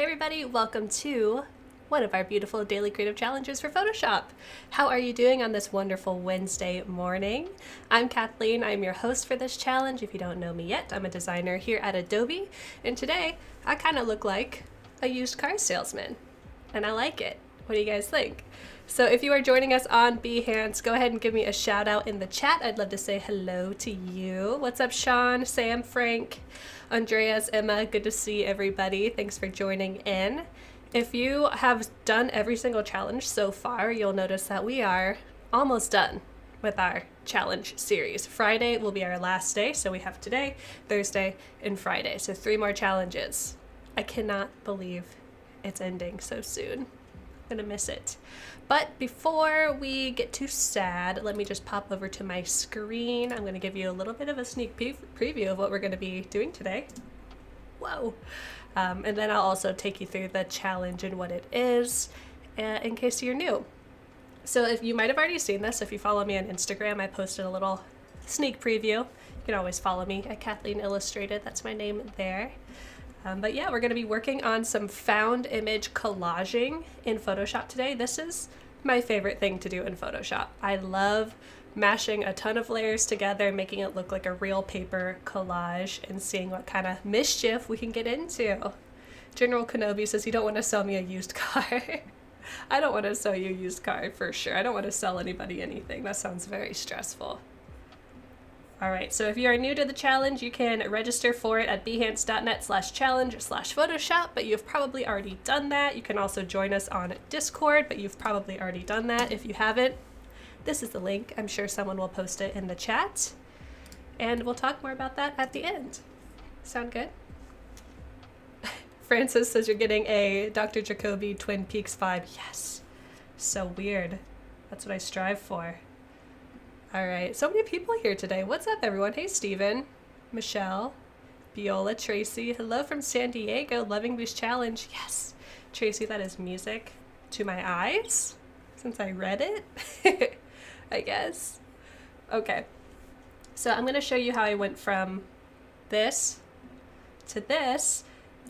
Hey everybody, welcome to one of our beautiful daily creative challenges for Photoshop. How are you doing on this wonderful Wednesday morning? I'm Kathleen, I'm your host for this challenge. If you don't know me yet, I'm a designer here at Adobe, and today I kind of look like a used car salesman, and I like it. What do you guys think? So if you are joining us on Behance, go ahead and give me a shout out in the chat. I'd love to say hello to you. What's up, Sean, Sam, Frank, Andreas, Emma? Good to see everybody. Thanks for joining in. If you have done every single challenge so far, you'll notice that we are almost done with our challenge series. Friday will be our last day, so we have today, Thursday, and Friday. So 3 more challenges. I cannot believe it's ending so soon. I'm gonna miss it. But before we get too sad, let me just pop over to my screen. I'm gonna give you a little bit of a sneak preview of what we're gonna be doing today. Whoa. And then I'll also take you through the challenge and what it is, in case you're new. So if you might have already seen this, if you follow me on Instagram, I posted a little sneak preview. You can always follow me at Kathleen Illustrated. That's my name there. But yeah, we're going to be working on some found image collaging in Photoshop today. This is my favorite thing to do in Photoshop. I love mashing a ton of layers together, making it look like a real paper collage, and seeing what kind of mischief we can get into. General Kenobi says you don't want to sell me a used car. I don't want to sell you a used car for sure. I don't want to sell anybody anything. That sounds very stressful. All right, so if you are new to the challenge, you can register for it at behance.net/challenge/Photoshop, but you've probably already done that. You can also join us on Discord, but you've probably already done that. If you haven't, this is the link. I'm sure someone will post it in the chat, and we'll talk more about that at the end. Sound good? Francis says you're getting a Dr. Jacoby Twin Peaks vibe. Yes, so weird. That's what I strive for. All right, so many people here today. What's up, everyone? Hey, Steven, Michelle, Viola, Tracy. Hello from San Diego, loving this challenge. Yes, Tracy, that is music to my eyes since I read it, I guess. Okay, so I'm gonna show you how I went from this to this,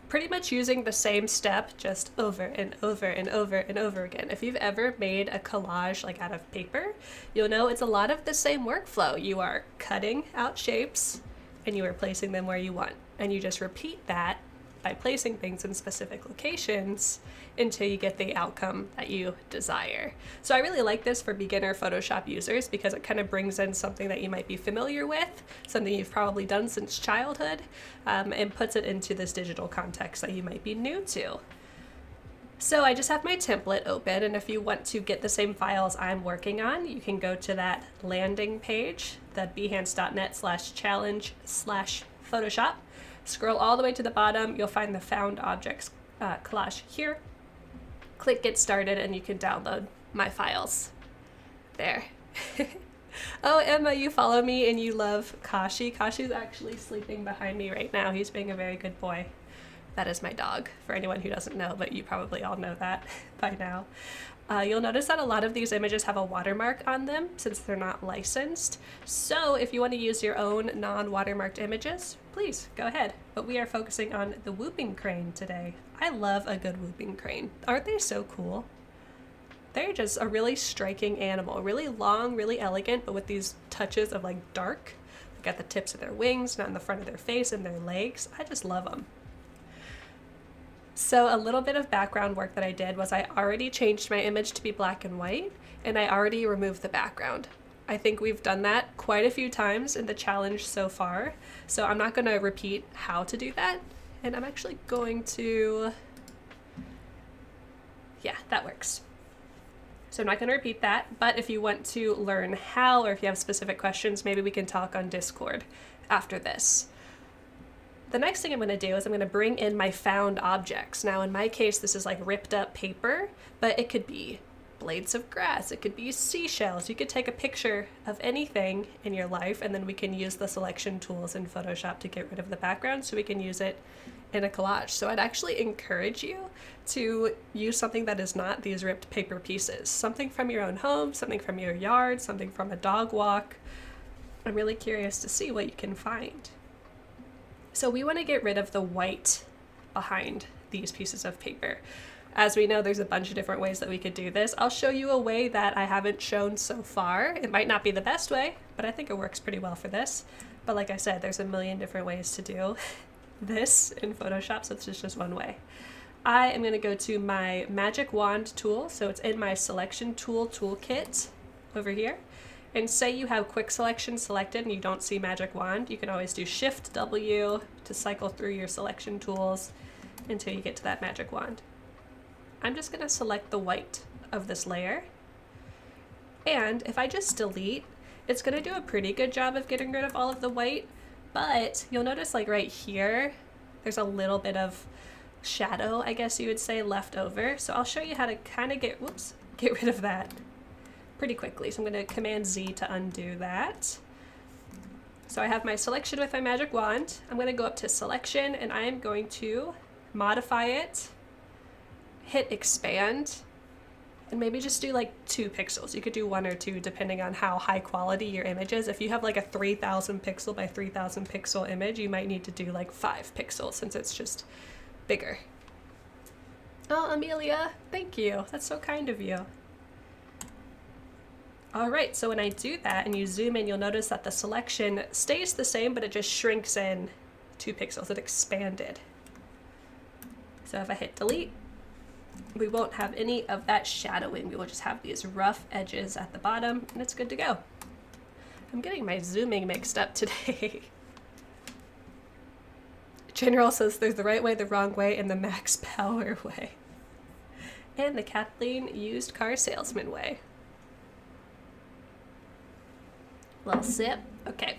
pretty much using the same step just over and over and over and over again. If you've ever made a collage like out of paper, you'll know it's a lot of the same workflow. You are cutting out shapes and you are placing them where you want. And you just repeat that by placing things in specific locations until you get the outcome that you desire. So I really like this for beginner Photoshop users because it kind of brings in something that you might be familiar with, something you've probably done since childhood, and puts it into this digital context that you might be new to. So I just have my template open, and if you want to get the same files I'm working on, you can go to that landing page, the behance.net/challenge/Photoshop. Scroll all the way to the bottom, you'll find the found objects collage here. Click get started and you can download my files there. Oh, Emma, you follow me and you love Kashi. Kashi's actually sleeping behind me right now. He's being a very good boy. That is my dog, for anyone who doesn't know, but you probably all know that by now. You'll notice that a lot of these images have a watermark on them since they're not licensed. So if you want to use your own non-watermarked images, please go ahead. But we are focusing on the whooping crane today. I love a good whooping crane. Aren't they so cool? They're just a really striking animal, really long, really elegant, but with these touches of like dark. They got the tips of their wings, not in the front of their face and their legs. I just love them. So a little bit of background work that I did was I already changed my image to be black and white, and I already removed the background. I think we've done that quite a few times in the challenge so far, so I'm not going to repeat how to do that, and I'm actually going to, yeah, that works. So I'm not going to repeat that, but if you want to learn how, or if you have specific questions, maybe we can talk on Discord after this. The next thing I'm going to do is I'm going to bring in my found objects. Now in my case, this is like ripped up paper, but it could be blades of grass, it could be seashells. You could take a picture of anything in your life, and then we can use the selection tools in Photoshop to get rid of the background so we can use it in a collage. So I'd actually encourage you to use something that is not these ripped paper pieces. Something from your own home, something from your yard, something from a dog walk. I'm really curious to see what you can find. So we want to get rid of the white behind these pieces of paper. As we know, there's a bunch of different ways that we could do this. I'll show you a way that I haven't shown so far. It might not be the best way, but I think it works pretty well for this. But like I said, there's a million different ways to do this in Photoshop, so this is just one way. I am going to go to my magic wand tool, so it's in my selection toolkit over here. And say you have quick selection selected and you don't see magic wand, you can always do Shift W to cycle through your selection tools until you get to that magic wand. I'm just going to select the white of this layer, and if I just delete, it's going to do a pretty good job of getting rid of all of the white, but you'll notice like right here there's a little bit of shadow, I guess you would say, left over. So I'll show you how to kind of get rid of that pretty quickly. So I'm going to Command Z to undo that. So I have my selection with my magic wand. I'm going to go up to selection and I am going to modify it, hit expand, and maybe just do like 2 pixels. You could do 1 or 2 depending on how high quality your image is. If you have like a 3000 pixel by 3000 pixel image, you might need to do like 5 pixels since it's just bigger. Oh, Amelia, thank you. That's so kind of you. All right, so when I do that and you zoom in, you'll notice that the selection stays the same, but it just shrinks in 2 pixels. It expanded. So if I hit delete, we won't have any of that shadowing. We will just have these rough edges at the bottom, and it's good to go. I'm getting my zooming mixed up today. General says there's the right way, the wrong way, and the max power way. And the Kathleen used car salesman way. Little sip. Okay.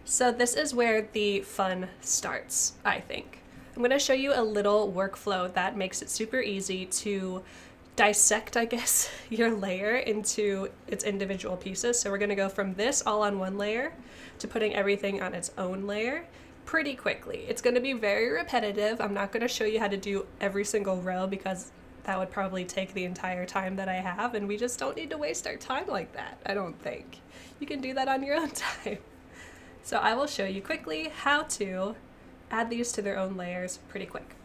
So this is where the fun starts, I think. I'm going to show you a little workflow that makes it super easy to dissect, I guess, your layer into its individual pieces. So we're going to go from this all on one layer to putting everything on its own layer pretty quickly. It's going to be very repetitive. I'm not going to show you how to do every single row because that would probably take the entire time that I have, and we just don't need to waste our time like that, I don't think. You can do that on your own time. So I will show you quickly how to add these to their own layers pretty quick.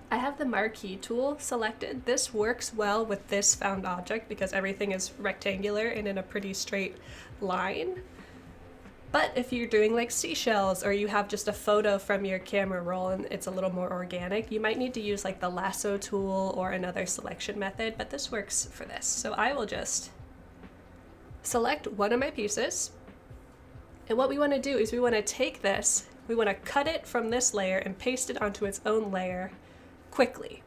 I have the marquee tool selected. This works well with this found object because everything is rectangular and in a pretty straight line. But if you're doing like seashells or you have just a photo from your camera roll and it's a little more organic, you might need to use like the lasso tool or another selection method, but this works for this. So I will just select one of my pieces. And what we want to do is we want to take this, we want to cut it from this layer and paste it onto its own layer quickly.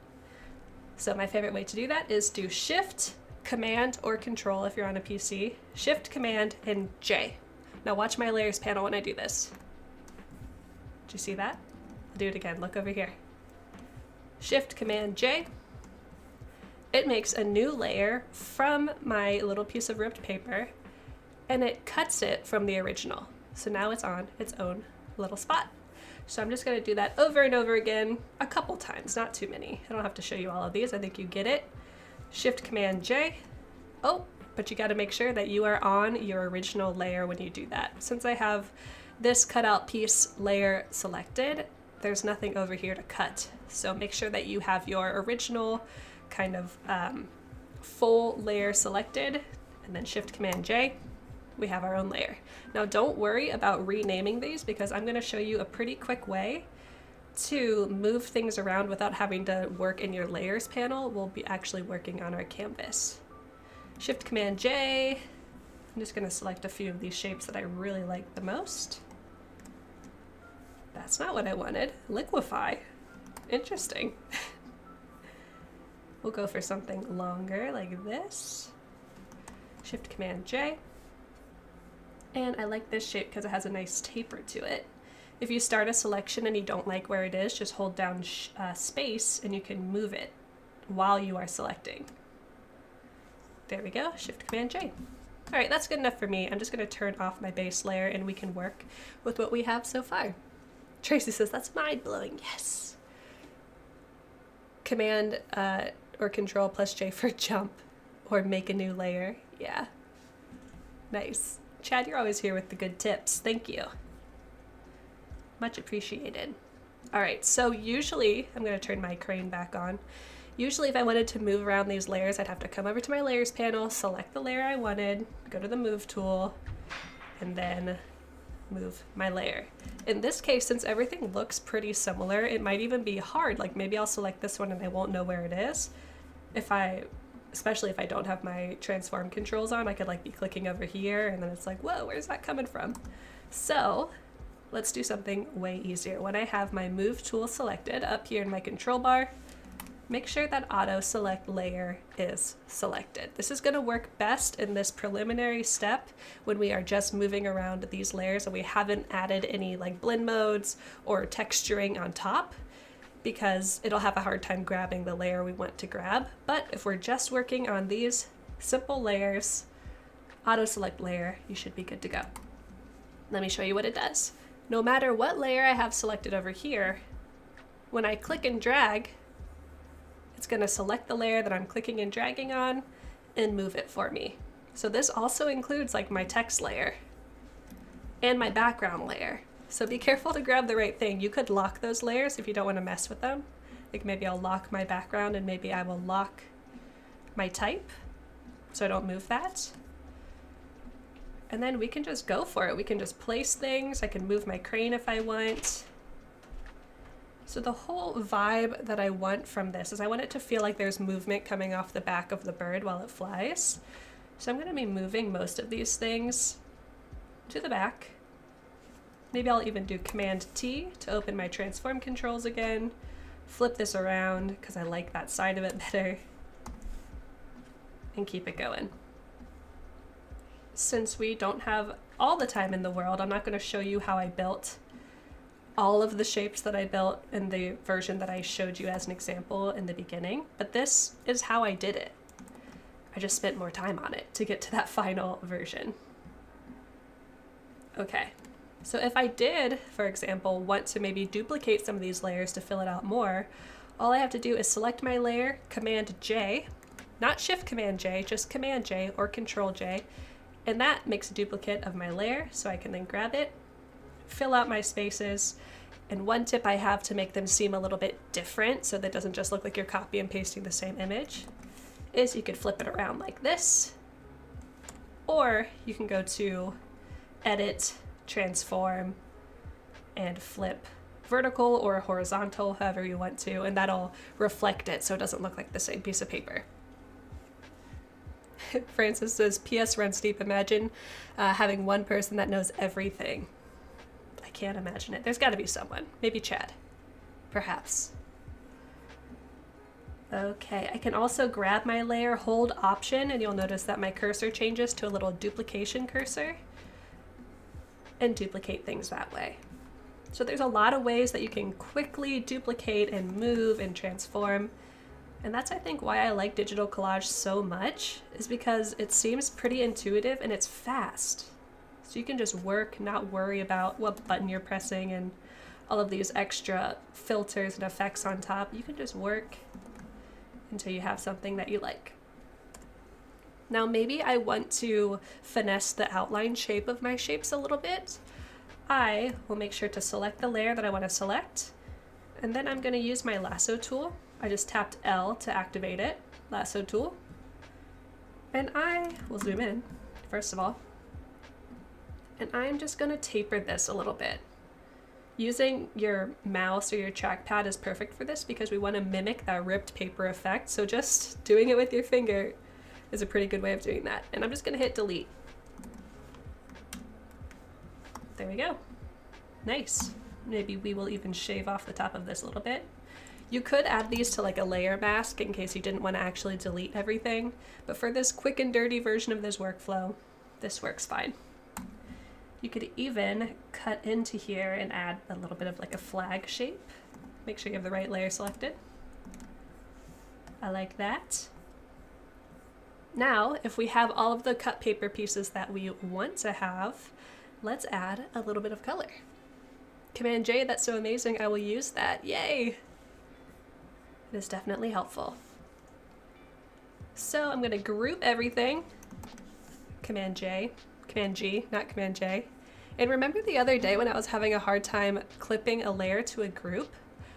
So my favorite way to do that is do Shift, Command, or Control if you're on a PC. Shift, Command, and J. Now watch my layers panel when I do this. Did you see that? I'll do it again. Look over here. Shift, Command, J. It makes a new layer from my little piece of ripped paper, and it cuts it from the original. So now it's on its own little spot. So I'm just going to do that over and over again a couple times, not too many. I don't have to show you all of these. I think you get it. Shift, Command, J. Oh, but you got to make sure that you are on your original layer when you do that. Since I have this cutout piece layer selected, there's nothing over here to cut. So make sure that you have your original kind of full layer selected, and then Shift, Command, J. We have our own layer. Now don't worry about renaming these because I'm going to show you a pretty quick way to move things around without having to work in your layers panel. We'll be actually working on our canvas. Shift, Command, J. I'm just going to select a few of these shapes that I really like the most. That's not what I wanted. Liquefy. Interesting. We'll go for something longer like this. Shift, Command, J. And I like this shape because it has a nice taper to it. If you start a selection and you don't like where it is, just hold down space and you can move it while you are selecting. There we go, Shift, Command, J. All right, that's good enough for me. I'm just gonna turn off my base layer and we can work with what we have so far. Tracy says, that's mind-blowing, yes. Command or Control plus J for jump or make a new layer, yeah. Nice. Chad, you're always here with the good tips. Thank you. Much appreciated. All right, so usually, I'm gonna turn my crane back on. Usually if I wanted to move around these layers, I'd have to come over to my layers panel, select the layer I wanted, go to the move tool, and then move my layer. In this case, since everything looks pretty similar, it might even be hard. Like maybe I'll select this one and I won't know where it is. Especially if I don't have my transform controls on, I could like be clicking over here and then it's like, whoa, where's that coming from? So let's do something way easier. When I have my move tool selected up here in my control bar, make sure that auto select layer is selected. This is going to work best in this preliminary step when we are just moving around these layers and we haven't added any like blend modes or texturing on top, because it'll have a hard time grabbing the layer we want to grab. But if we're just working on these simple layers, auto select layer, you should be good to go. Let me show you what it does. No matter what layer I have selected over here, when I click and drag, it's going to select the layer that I'm clicking and dragging on and move it for me. So this also includes like my text layer and my background layer. So be careful to grab the right thing. You could lock those layers if you don't want to mess with them. Like maybe I'll lock my background and maybe I will lock my type so I don't move that. And then we can just go for it. We can just place things. I can move my crane if I want. So the whole vibe that I want from this is I want it to feel like there's movement coming off the back of the bird while it flies. So I'm going to be moving most of these things to the back. Maybe I'll even do Command T to open my transform controls again, flip this around because I like that side of it better, and keep it going. Since we don't have all the time in the world, I'm not going to show you how I built all of the shapes that I built in the version that I showed you as an example in the beginning, but this is how I did it. I just spent more time on it to get to that final version. Okay, so if I did, for example, want to maybe duplicate some of these layers to fill it out more, all I have to do is select my layer, Command J, not Shift Command J, just Command J or Control J, and that makes a duplicate of my layer, so I can then grab it, fill out my spaces. And one tip I have to make them seem a little bit different so that it doesn't just look like you're copy and pasting the same image is you could flip it around like this, or you can go to Edit, Transform, and flip vertical or horizontal, however you want to, and that'll reflect it so it doesn't look like the same piece of paper. Francis says, P.S. Run Steep, imagine having one person that knows everything. I can't imagine it. There's got to be someone. Maybe Chad. Perhaps. Okay, I can also grab my layer, hold Option, and you'll notice that my cursor changes to a little duplication cursor, and duplicate things that way. So there's a lot of ways that you can quickly duplicate and move and transform. And that's, I think, why I like digital collage so much, is because it seems pretty intuitive and it's fast. So you can just work, not worry about what button you're pressing and all of these extra filters and effects on top. You can just work until you have something that you like. Now maybe I want to finesse the outline shape of my shapes a little bit. I will make sure to select the layer that I want to select, and then I'm going to use my lasso tool. I just tapped L to activate it, lasso tool. And I will zoom in, first of all. And I'm just going to taper this a little bit. Using your mouse or your trackpad is perfect for this because we want to mimic that ripped paper effect. So just doing it with your finger is a pretty good way of doing that. And I'm just going to hit delete. There we go. Nice. Maybe we will even shave off the top of this a little bit. You could add these to like a layer mask in case you didn't want to actually delete everything, but for this quick and dirty version of this workflow, this works fine. You could even cut into here and add a little bit of like a flag shape. Make sure you have the right layer selected. I like that. Now, if we have all of the cut paper pieces that we want to have, let's add a little bit of color. Command J, that's so amazing, I will use that, yay! It is definitely helpful. So I'm going to group everything. Command J, Command G, not Command J. And remember the other day when I was having a hard time clipping a layer to a group?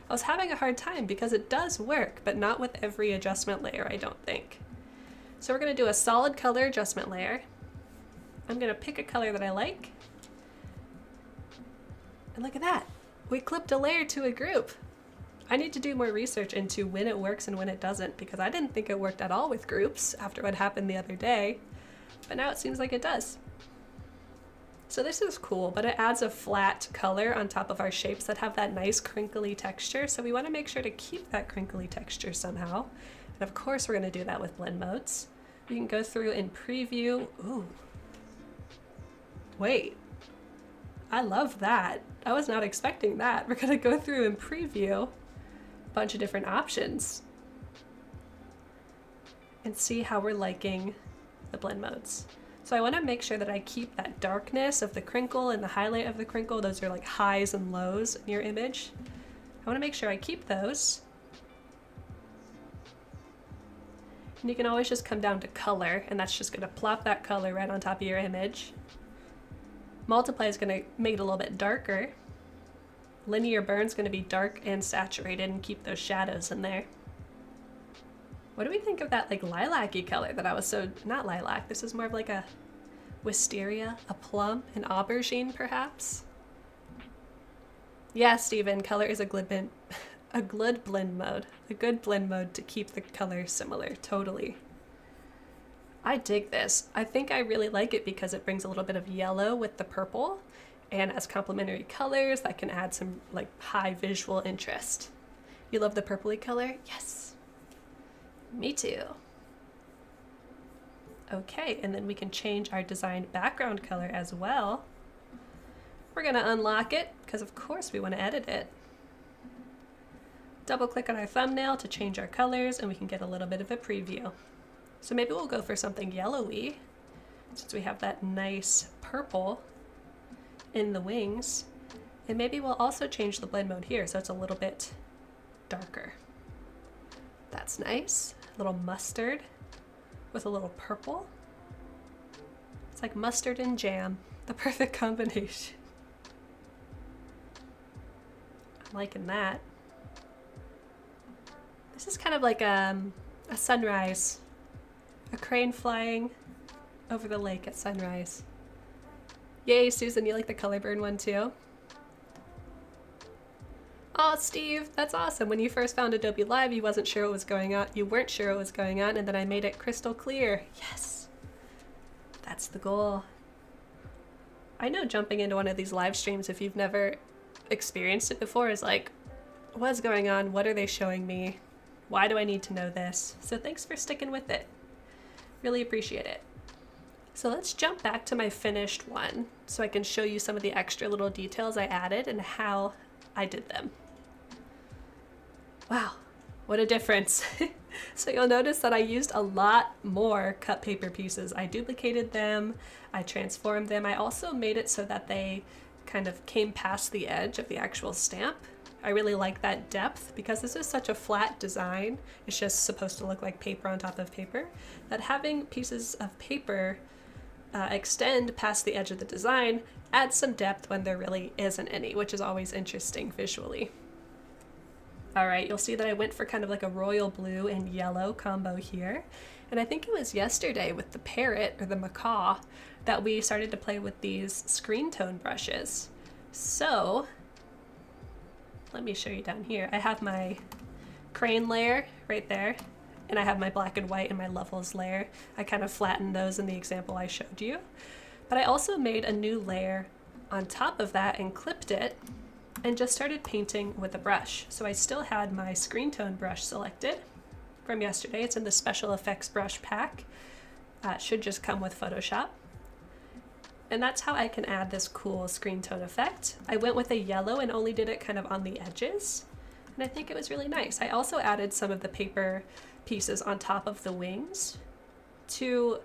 I was having a hard time because it does work, but not with every adjustment layer, I don't think. So we're going to do a solid color adjustment layer. I'm going to pick a color that I like. And look at that. We clipped a layer to a group. I need to do more research into when it works and when it doesn't, because I didn't think it worked at all with groups after what happened the other day, but now it seems like it does. So this is cool, but it adds a flat color on top of our shapes that have that nice crinkly texture. So we want to make sure to keep that crinkly texture somehow. And of course we're going to do that with blend modes. We can go through and preview. Ooh. Wait. I love that. I was not expecting that. We're going to go through and preview a bunch of different options and see how we're liking the blend modes. So I want to make sure that I keep that darkness of the crinkle and the highlight of the crinkle. Those are like highs and lows in your image. I want to make sure I keep those. And you can always just come down to color, and that's just going to plop that color right on top of your image. Multiply is going to make it a little bit darker. Linear burn is going to be dark and saturated and keep those shadows in there. What do we think of that like lilac-y color that I was so, not lilac, this is more of like a wisteria, a plum, an aubergine perhaps? Yeah, Steven, color is a good blend mode. A good blend mode to keep the color similar, totally. I dig this. I think I really like it because it brings a little bit of yellow with the purple, and as complementary colors that can add some like high visual interest. You love the purpley color? Yes. Me too. Okay, and then we can change our designed background color as well. We're going to unlock it because of course we want to edit it. Double click on our thumbnail to change our colors and we can get a little bit of a preview. So maybe we'll go for something yellowy since we have that nice purple in the wings. And maybe we'll also change the blend mode here so it's a little bit darker. That's nice. A little mustard with a little purple. It's like mustard and jam, the perfect combination. I'm liking that. This is kind of like a sunrise, a crane flying over the lake at sunrise. Yay, Susan, you like the color burn one too? Oh, Steve, that's awesome. When you first found Adobe Live, you weren't sure what was going on, and then I made it crystal clear. Yes, that's the goal. I know jumping into one of these live streams, if you've never experienced it before, is like, what's going on? What are they showing me? Why do I need to know this? So thanks for sticking with it. Really appreciate it. So let's jump back to my finished one so I can show you some of the extra little details I added and how I did them. Wow, what a difference. So you'll notice that I used a lot more cut paper pieces. I duplicated them, I transformed them. I also made it so that they kind of came past the edge of the actual stamp. I really like that depth because this is such a flat design. It's just supposed to look like paper on top of paper, that having pieces of paper extend past the edge of the design adds some depth when there really isn't any, which is always interesting visually. All right, you'll see that I went for kind of like a royal blue and yellow combo here. And I think it was yesterday with the parrot or the macaw that we started to play with these screen tone brushes. So let me show you down here. I have my crane layer right there, and I have my black and white and my levels layer. I kind of flattened those in the example I showed you. But I also made a new layer on top of that and clipped it and just started painting with a brush. So I still had my screen tone brush selected from yesterday. It's in the special effects brush pack. It should just come with Photoshop. And that's how I can add this cool screen tone effect. I went with a yellow and only did it kind of on the edges. And I think it was really nice. I also added some of the paper pieces on top of the wings to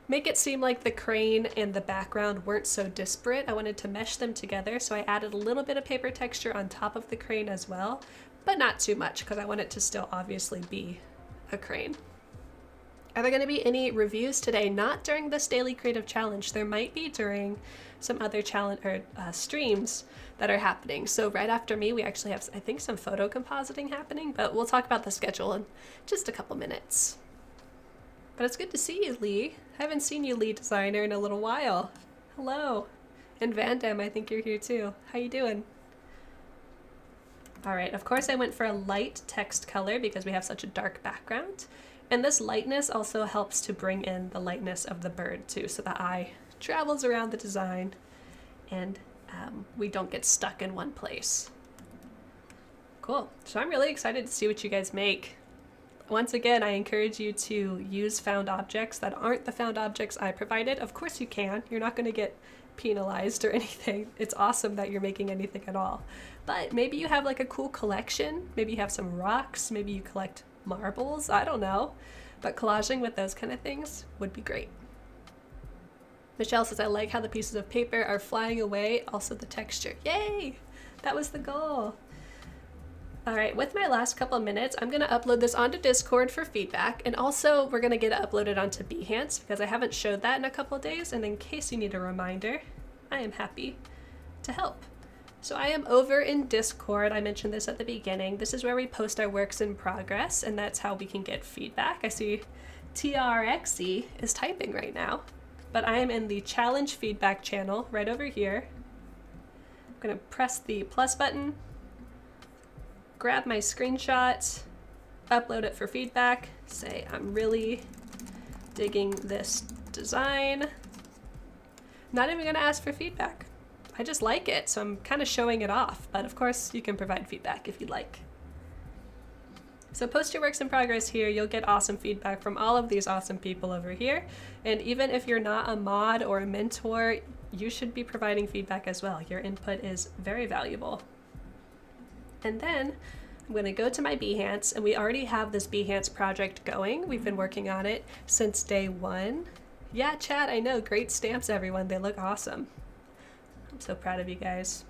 make it seem like the crane and the background weren't so disparate. I wanted to mesh them together, so I added a little bit of paper texture on top of the crane as well, but not too much because I want it to still obviously be a crane. Are there going to be any reviews today? Not during this Daily Creative Challenge. There might be during some other challenge or streams that are happening. So right after me, we actually have, I think, some photo compositing happening, but we'll talk about the schedule in just a couple minutes. But it's good to see you, Lee. I haven't seen you, Lee Designer, in a little while. Hello. And Vandam, I think you're here too. How you doing? All right, of course I went for a light text color because we have such a dark background. And this lightness also helps to bring in the lightness of the bird too, so the eye travels around the design and we don't get stuck in one place. Cool. So I'm really excited to see what you guys make. Once again, I encourage you to use found objects that aren't the found objects I provided. Of course you can. You're not going to get penalized or anything. It's awesome that you're making anything at all. But maybe you have like a cool collection. Maybe you have some rocks. Maybe you collect marbles. I don't know. But collaging with those kind of things would be great. Michelle says, I like how the pieces of paper are flying away. Also the texture. Yay! That was the goal. All right, with my last couple minutes, I'm gonna upload this onto Discord for feedback, and also we're gonna get it uploaded onto Behance because I haven't showed that in a couple days, and in case you need a reminder, I am happy to help. So I am over in Discord. I mentioned this at the beginning. This is where we post our works in progress, and that's how we can get feedback. I see TRXE is typing right now, but I am in the challenge feedback channel right over here. I'm gonna press the plus button, grab my screenshot, upload it for feedback, say I'm really digging this design. Not even gonna ask for feedback. I just like it, so I'm kind of showing it off, but of course you can provide feedback if you'd like. So post your works in progress here, you'll get awesome feedback from all of these awesome people over here. And even if you're not a mod or a mentor, you should be providing feedback as well. Your input is very valuable. And then I'm going to go to my Behance, and we already have this Behance project going. We've been working on it since day one. Yeah, chat, I know. Great stamps, everyone. They look awesome. I'm so proud of you guys.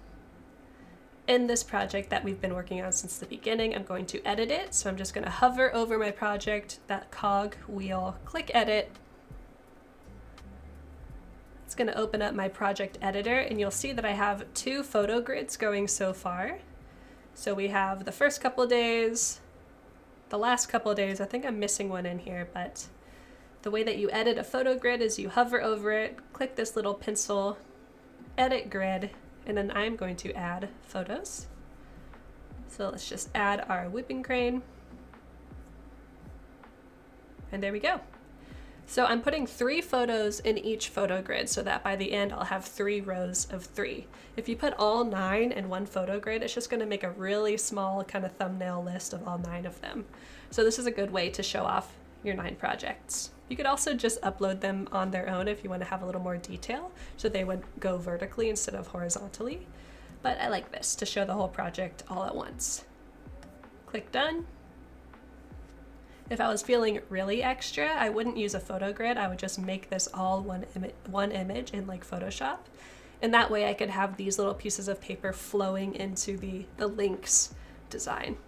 In this project that we've been working on since the beginning, I'm going to edit it. So I'm just going to hover over my project, that cog wheel, click edit. It's going to open up my project editor, and you'll see that I have 2 photo grids going so far. So we have the first couple of days, the last couple of days. I think I'm missing one in here, but the way that you edit a photo grid is you hover over it, click this little pencil, edit grid, and then I'm going to add photos. So let's just add our whipping crane. And there we go. So I'm putting 3 photos in each photo grid so that by the end I'll have 3 rows of 3. If you put all 9 in one photo grid, it's just going to make a really small kind of thumbnail list of all 9 of them. So this is a good way to show off your 9 projects. You could also just upload them on their own if you want to have a little more detail, so they would go vertically instead of horizontally. But I like this to show the whole project all at once. Click done. If I was feeling really extra, I wouldn't use a photo grid. I would just make this all one image in like Photoshop. And that way I could have these little pieces of paper flowing into the links design.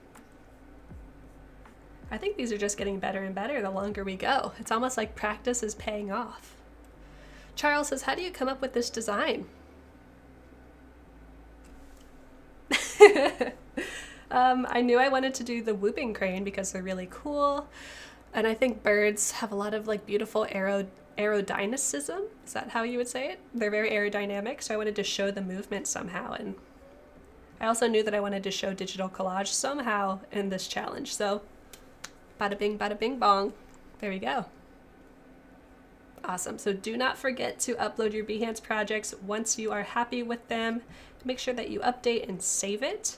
I think these are just getting better and better the longer we go. It's almost like practice is paying off. Charles says, how do you come up with this design? I knew I wanted to do the whooping crane because they're really cool. And I think birds have a lot of like beautiful aerodynamicism. Is that how you would say it? They're very aerodynamic. So I wanted to show the movement somehow. And I also knew that I wanted to show digital collage somehow in this challenge. So bada bing bong. There we go. Awesome. So do not forget to upload your Behance projects once you are happy with them. Make sure that you update and save it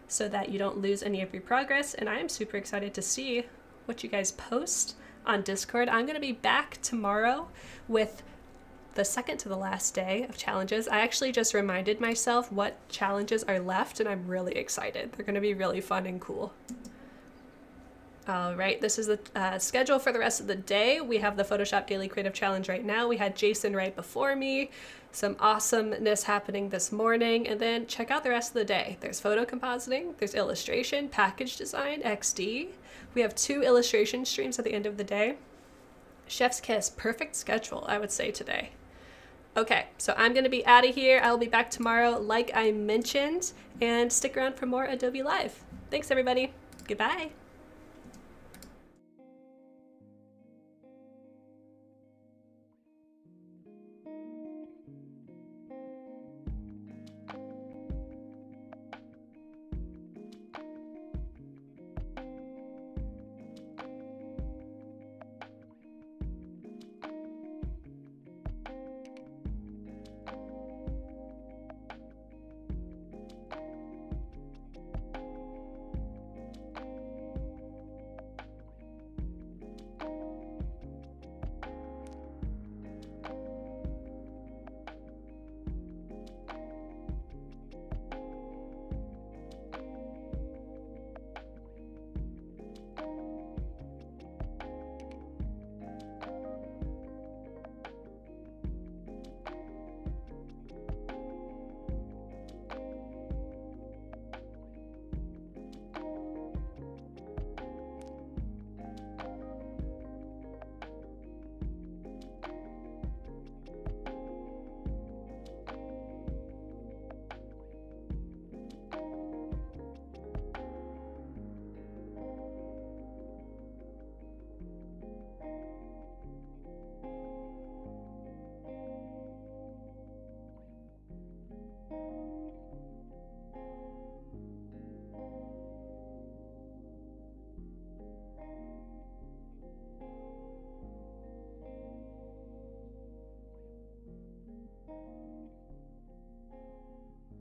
so that you don't lose any of your progress. And I am super excited to see what you guys post on Discord. I'm going to be back tomorrow with the second to the last day of challenges. I actually just reminded myself what challenges are left, and I'm really excited. They're going to be really fun and cool. All right, this is the schedule for the rest of the day. We have the Photoshop Daily Creative Challenge right now. We had Jason right before me. Some awesomeness happening this morning. And then check out the rest of the day. There's photo compositing, there's illustration, package design, XD. We have 2 illustration streams at the end of the day. Chef's kiss, perfect schedule, I would say today. Okay, so I'm going to be out of here. I'll be back tomorrow, like I mentioned, and stick around for more Adobe Live. Thanks, everybody. Goodbye.